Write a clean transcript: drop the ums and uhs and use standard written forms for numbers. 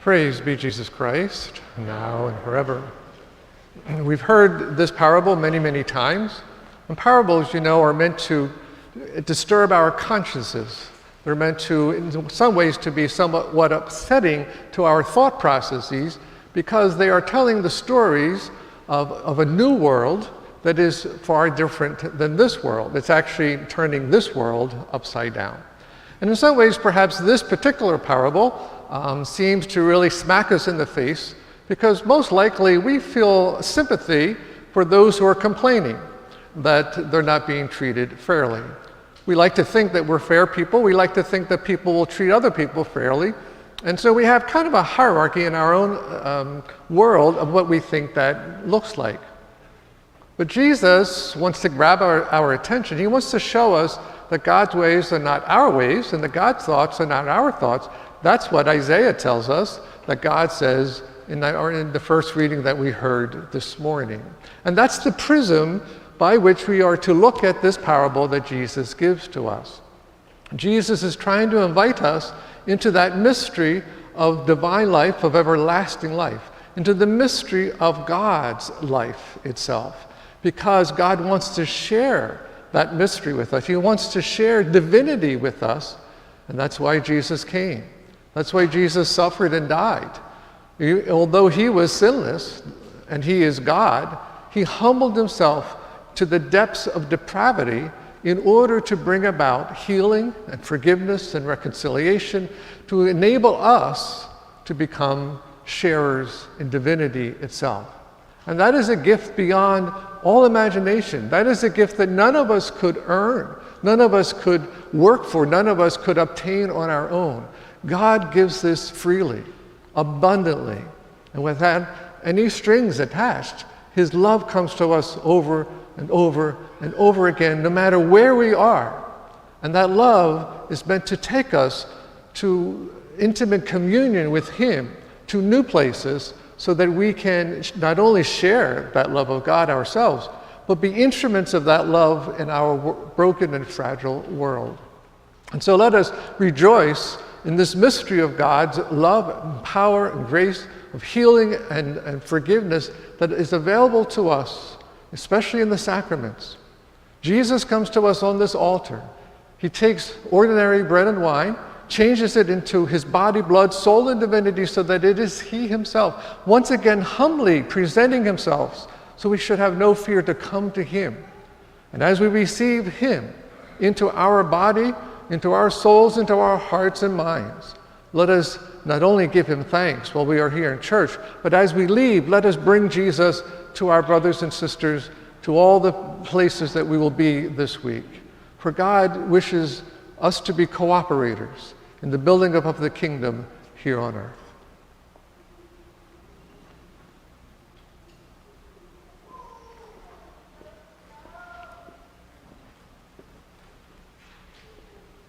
Praise be Jesus Christ, now and forever. We've heard this parable many, many times. And parables, are meant to disturb our consciences. They're meant to, in some ways, to be somewhat upsetting to our thought processes because they are telling the stories of a new world that is far different than this world. It's actually turning this world upside down. And in some ways, perhaps this particular parable seems to really smack us in the face because most likely we feel sympathy for those who are complaining that they're not being treated fairly. We like to think that we're fair people. We like to think that people will treat other people fairly. And so we have kind of a hierarchy in our own world of what we think that looks like. But Jesus wants to grab our attention. He wants to show us that God's ways are not our ways and that God's thoughts are not our thoughts. That's what Isaiah tells us that God says in the first reading that we heard this morning. And that's the prism by which we are to look at this parable that Jesus gives to us. Jesus is trying to invite us into that mystery of divine life, of everlasting life, into the mystery of God's life itself, because God wants to share that mystery with us. He wants to share divinity with us, and that's why Jesus came. That's why Jesus suffered and died. Although he was sinless and he is God, he humbled himself to the depths of depravity in order to bring about healing and forgiveness and reconciliation, to enable us to become sharers in divinity itself. And that is a gift beyond all imagination. That is a gift that none of us could earn, none of us could work for, none of us could obtain on our own. God gives this freely, abundantly, and without any strings attached. His love comes to us over and over and over again, no matter where we are. And that love is meant to take us to intimate communion with him, to new places, so that we can not only share that love of God ourselves, but be instruments of that love in our broken and fragile world. And so let us rejoice in this mystery of God's love and power and grace, of healing and forgiveness that is available to us, especially in the sacraments. Jesus comes to us on this altar. He takes ordinary bread and wine, changes it into his body, blood, soul, and divinity so that it is he himself, once again humbly presenting himself, so we should have no fear to come to him. And as we receive him into our body, into our souls, into our hearts and minds, let us not only give him thanks while we are here in church, but as we leave, let us bring Jesus to our brothers and sisters, to all the places that we will be this week. For God wishes us to be cooperators in the building up of the kingdom here on earth.